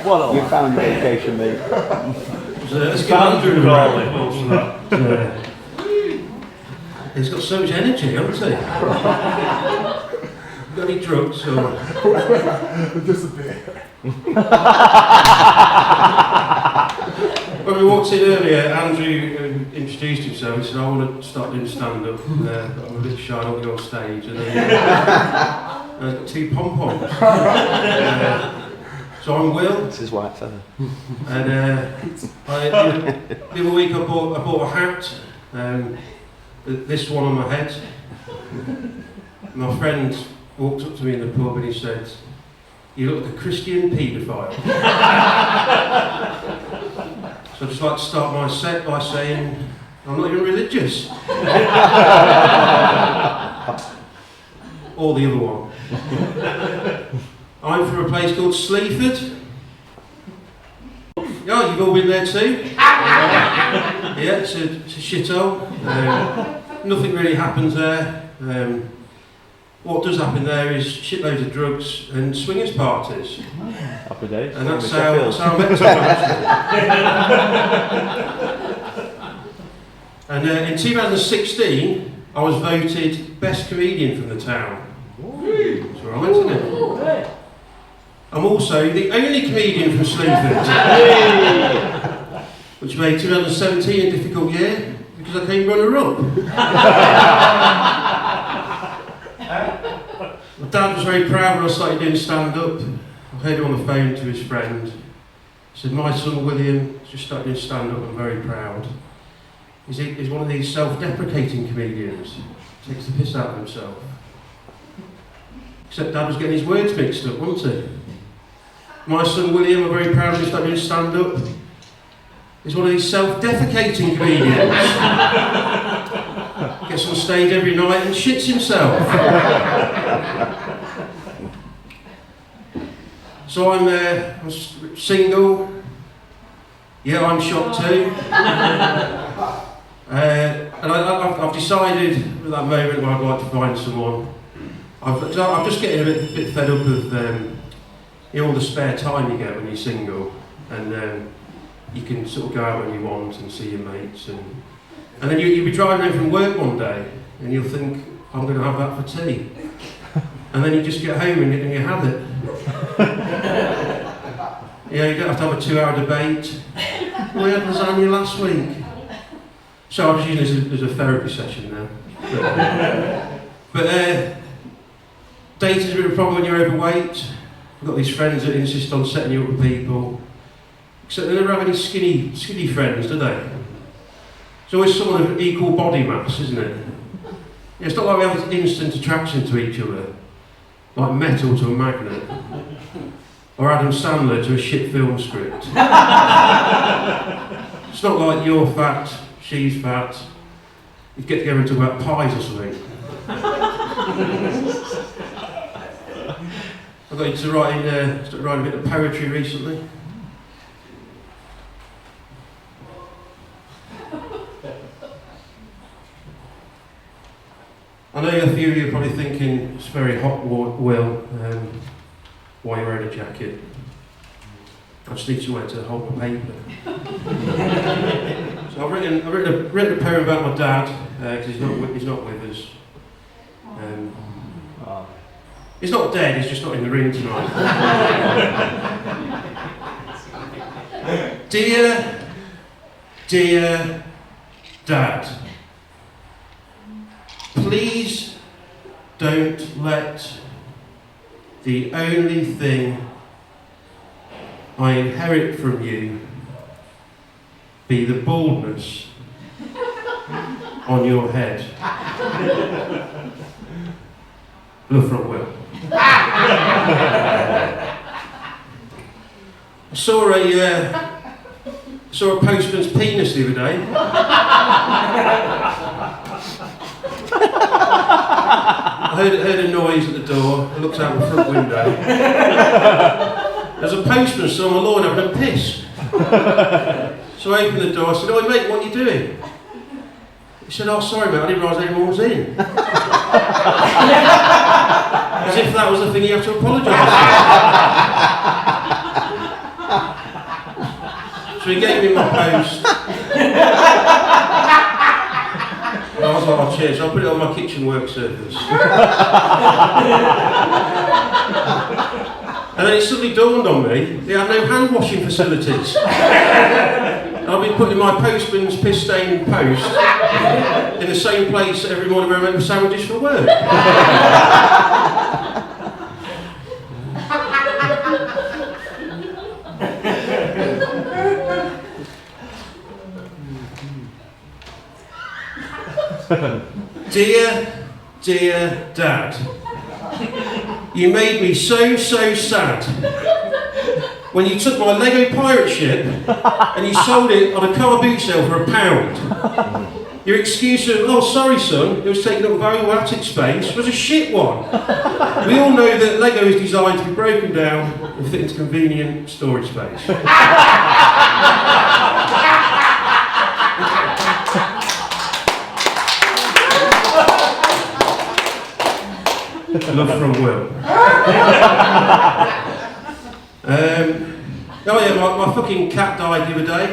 You found your education, mate. Let's give Andrew a round of applause for that. He's got so much energy, hasn't he? Got any drugs or? Just a bit. When we walked in earlier, Andrew introduced himself. He said, I want to start doing stand-up. I'm a bit shy, I don't go on stage. And then I've got 2 pom-poms. So I'm Will. This is white feather. And the other week I bought a hat. This one on my head. My friend walked up to me in the pub and he said, "You look like a Christian paedophile." So I'd just like to start my set by saying, I'm not even religious. Or the other one. I'm from a place called Sleaford. Yeah, you've all been there too? Yeah, it's a shithole. Nothing really happens there. What does happen there is shitloads of drugs and swingers parties. Happy days. And that's how I met Tom, actually. And in 2016, I was voted best comedian from the town. That's right, isn't it? I'm also the only comedian from Sleaford, which made 2017 a difficult year because I came runner-up. My dad was very proud when I started doing stand-up. I heard him on the phone to his friend. He said, "My son William just started doing stand-up, I'm very proud. He's one of these self-deprecating comedians. Takes the piss out of himself." Except Dad was getting his words mixed up, wasn't he? My son William, I'm very proud to start doing stand-up. He's one of these self-defecating comedians. Gets on stage every night and shits himself. So I'm single. Yeah, I'm shocked too. And I've decided at that moment where I'd like to find someone. I'm just getting a bit fed up of all the spare time you get when you're single, and you can sort of go out when you want and see your mates, and then you'll be driving home from work one day and you'll think, I'm going to have that for tea, and then you just get home and you have it. Yeah, you don't have to have a 2-hour debate. We had lasagna last week. So I'm just using this as a therapy session now. But dating's a bit of a problem when you're overweight. I've got these friends that insist on setting you up with people. Except they never have any skinny friends, do they? It's always someone of equal body mass, isn't it? Yeah, it's not like we have this instant attraction to each other, like metal to a magnet, or Adam Sandler to a shit film script. It's not like you're fat, she's fat. You get together and talk about pies or something. I got into writing a bit of poetry recently. I know a few of you are probably thinking it's very hot, Will, why you're wearing a jacket. I just need somewhere to hold my paper. So I've written a poem about my dad, because he's not with us. He's not dead, he's just not in the room tonight. Dear Dad, please don't let the only thing I inherit from you be the baldness on your head. Love from Will. I saw a postman's penis the other day. I heard a noise at the door. I looked out the front window. There's a postman still on the lawn having a piss. So I opened the door. I said, "Oh mate, what are you doing?" He said, "Oh sorry mate, I didn't realise anyone was in." As if that was the thing you have to apologise for. So he gave me my post. And I was like, oh, cheers. So I put it on my kitchen work surface. And then it suddenly dawned on me, they have no hand washing facilities. And I've been putting my postman's piss-stained post in the same place every morning where I make my sandwiches for work. Dear Dad, you made me so sad when you took my Lego pirate ship and you sold it on a car boot sale for £1. Your excuse of, oh sorry son, it was taking up valuable attic space, was a shit one. We all know that Lego is designed to be broken down and fit into convenient storage space. Love from Will. Oh yeah, my fucking cat died the other day.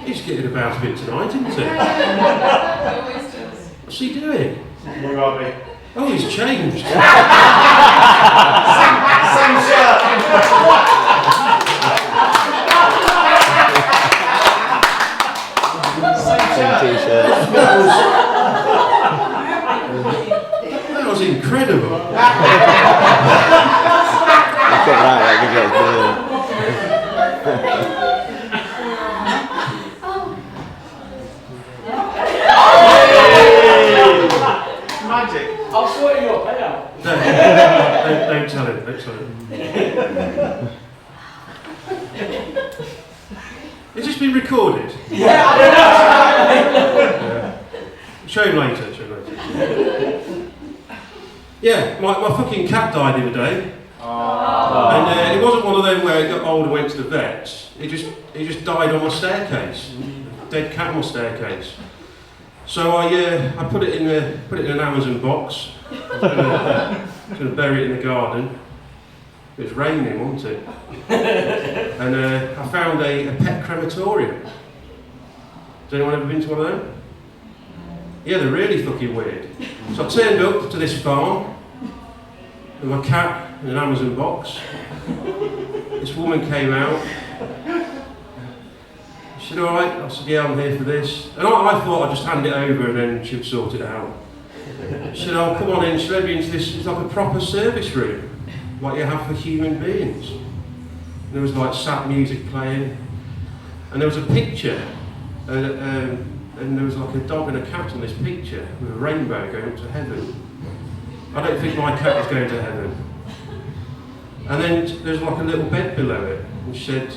He's getting about a bit tonight, isn't he? What's he doing? Where are we? Oh, he's changed. Same shirt. Same t-shirt. That was incredible. I think that gives it a brilliant. Magic. I'll sort you up, payout. Don't tell him, don't tell him. Has this been recorded? Yeah. Show him later, Yeah, my fucking cat died the other day. And it wasn't one of them where it got old and went to the vets. It just died on my staircase. Dead cat on my staircase. So I put it in an Amazon box. I was going to bury it in the garden. It was raining, wasn't it? And I found a pet crematorium. Has anyone ever been to one of them? Yeah, they're really fucking weird. So I turned up to this farm with my cat in an Amazon box. This woman came out. She said, alright, I said, yeah, I'm here for this. And I thought I'd just hand it over and then she'd sort it out. She said, oh, come on in. She led me into this, it's like a proper service room, like you have for human beings. And there was like sad music playing. And there was a picture, and there was like a dog and a cat on this picture with a rainbow going up to heaven. I don't think my cat is going to heaven. And then there's like a little bed below it. And she said,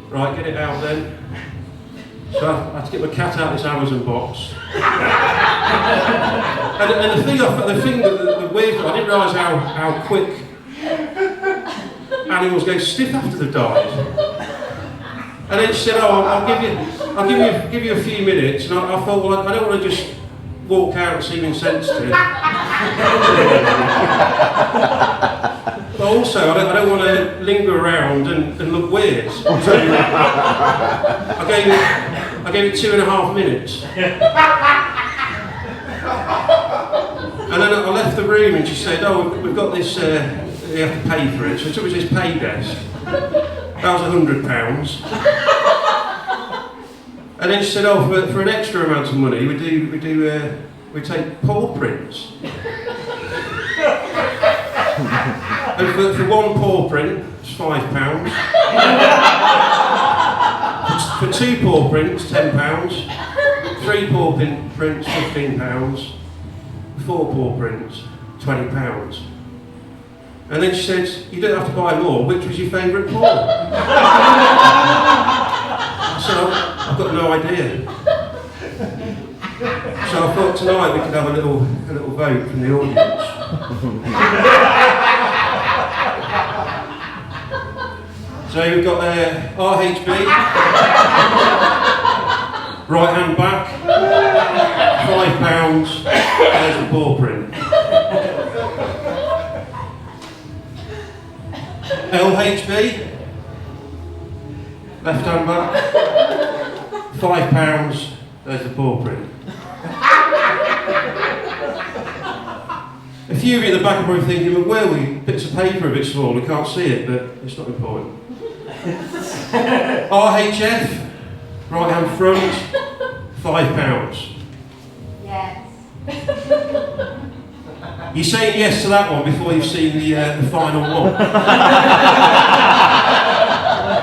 right, get it out then. So I had to get my cat out of this Amazon box. and the weird thing, I didn't realise how quick animals go stiff after they've died. And then she said, oh, I'll give you a few minutes. And I thought, well, I don't want to just walk out and seem insensitive. But also, I don't want to linger around and look weird. So I gave it 2.5 minutes. And then I left the room and she said, oh, we've got this, you have to pay for it. So she took me to this pay desk. That was £100. And then she said, oh, for an extra amount of money, we take paw prints. And for one paw print, it's £5. For 2 paw prints, £10. 3 paw prints, £15. 4 paw prints, £20. And then she said, you don't have to buy more, which was your favourite paw? So I've got no idea. So I thought tonight we could have a little vote from the audience. So we've got RHB, right hand back, £5, there's the paw print. LHB, left hand back, £5, there's the paw print. A few of you at the back are probably thinking, well, where are we? Bits of paper a bit small, we can't see it, but it's not important. RHF, right hand front, £5. Yes. You're saying yes to that one before you've seen the final one.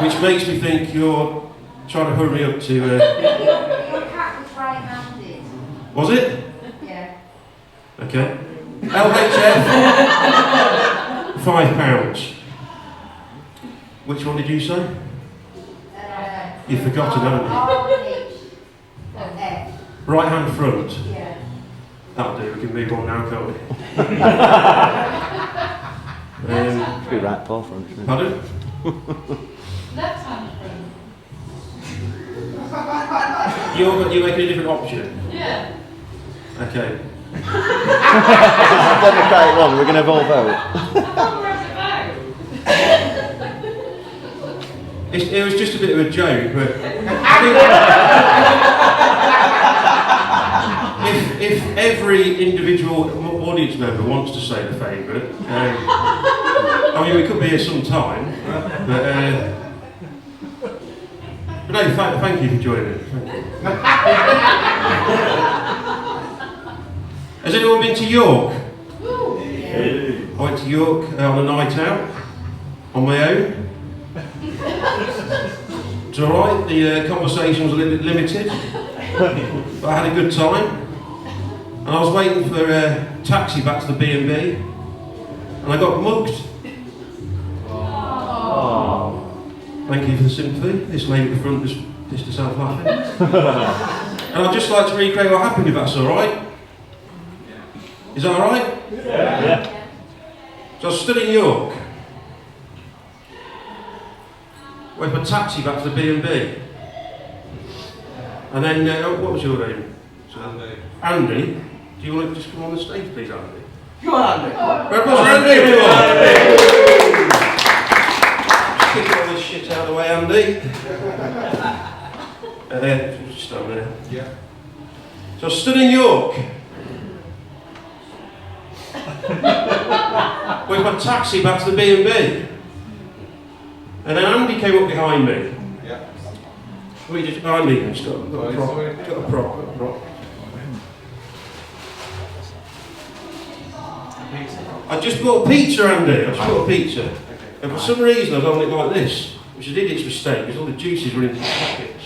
Which makes me think you're trying to hurry up to... Your cat was right-handed. Was it? Yeah. Okay. LHF, £5. Which one did you say? You've forgotten, haven't RHF. you? Right hand front. Yeah. That'll do, we can move on now, can't we? Should be right paw front, shouldn't it? Pardon? Left hand front. You're making a different option? Yeah. Okay. Democratic one, we're going to all vote. It was just a bit of a joke, but I think if every individual audience member wants to say the favourite, I mean, we could be here some time, but no, thank you for joining us. Thank you. Has anyone been to York? I went to York on a night out, on my own. It's alright, the conversation was a little bit limited, but I had a good time. And I was waiting for a taxi back to the B&B, and I got mugged. Thank you for the sympathy. This lady at the front just pissed herself laughing. And I'd just like to recreate what happened, if that's alright. Is that alright? Yeah. So I was stood in York, went for a taxi back to the B&B. And then, what was your name? Andy. Andy? Do you want to just come on the stage, please, Andy? Go on, Andy. Where was Andy? Come on. Kick all this shit out of the way, Andy. Just stand there. Yeah. So I stood in York. With my taxi back to the B&B. And then Andy came up behind me. Yeah. We just behind me and stuff. Got a prop. I just bought a pizza, Andy. I just bought a pizza. And for some reason I was holding it like this, which is an idiot's mistake because all the juice is running into the pockets.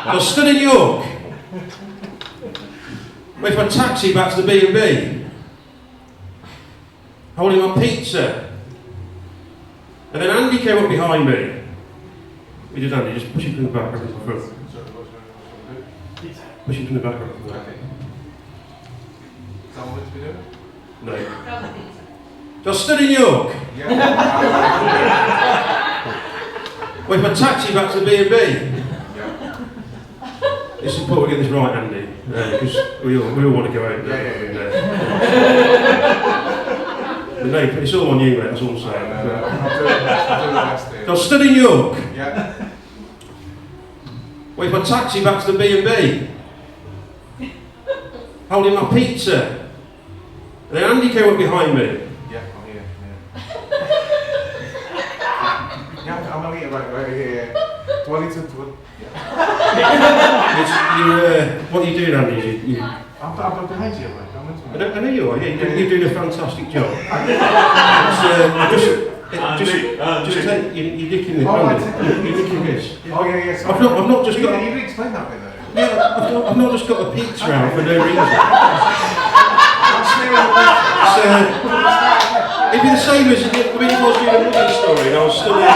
I was stood in York. Wait for a taxi back to the B&B. Holding my pizza. And then Andy came up behind me. We did Andy, just push it from the back, right in front. Push it from the back, right in front. Okay. Is that what we're to be doing? No. So I stood in York. Yeah. Wait for a taxi back to the B&B. Yeah. It's important we get this right, Andy, because we all want to go out. Yeah. But no, it's all on you, mate, that's all I'm saying. I'll do the best here. So I stood in York. Yeah. Wait for a taxi back to the B&B. Holding my pizza. And then Andy came up behind me. Yeah, I'm here. Yeah, I'm here, right here. Do I need to? What are you doing, Andy? I'm behind you, mate. I'm into I know you are, yeah, you're doing a fantastic job. Just take, you're nicking this, Oh, Andy. You're nicking this. Oh, yeah. Sorry. I've not just got... You didn't explain that bit though. Yeah, I've not just got a pizza out for no reason. I'm smearing the pizza. It'd be the same as if it was doing a movie story and I was stood there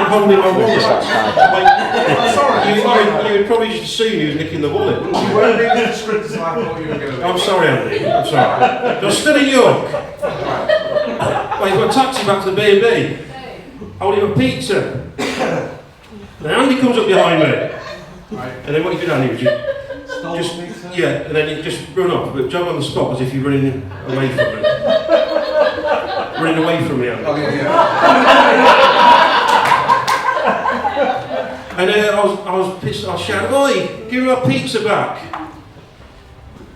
holding my wallet. Sorry. You would probably just assume he was nicking the wallet, wouldn't You you? weren't reading the script, so I thought you were going to be. I'm sorry, Andy. I'm sorry. So I stood in York. Wait, got a taxi back to the B&B. Holding a pizza. Then Andy comes up behind me. Right. And then what you did, Andy, was you Stole just, the pizza? yeah, and then you just run off, but jump on the spot as if you're running away from it. running away from me. Andy. Oh, yeah. And I was pissed. I shouted, "Oi, give me my pizza back!"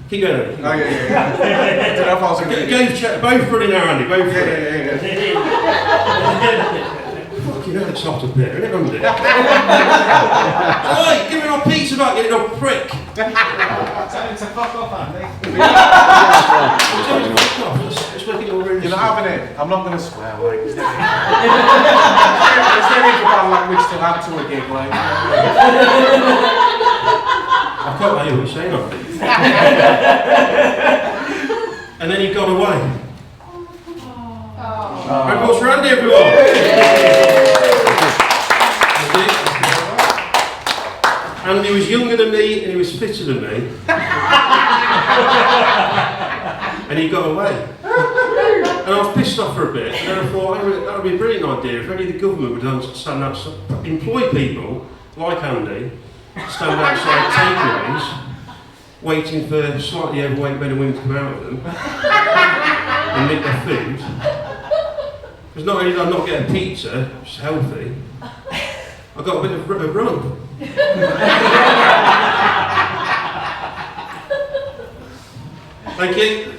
Keep going. Andy. Oh, yeah. Did I fall asleep? Both running now, Andy. Both running. Yeah. Fucking hell, it's hot up there, isn't it, Andy? Oi, give me my pizza back, you little prick! It's a fuck off, Andy. It's making it all really You're not having it. I'm not going to swear, like. There's no need for bad language to add to a gig, like. I can't hear what you're saying, Andy. And then he got away. Right, applause for Andy, everyone! And he was younger than me and he was fitter than me. And he got away. And I was pissed off for a bit, and then I thought, oh, that would be a brilliant idea if only the government would stand outside, employ people like Andy, stand outside takeaways, waiting for slightly overweight men and women to come out of them and nick their food. Because not only did I not get a pizza, which is healthy, I got a bit of a run. Thank you.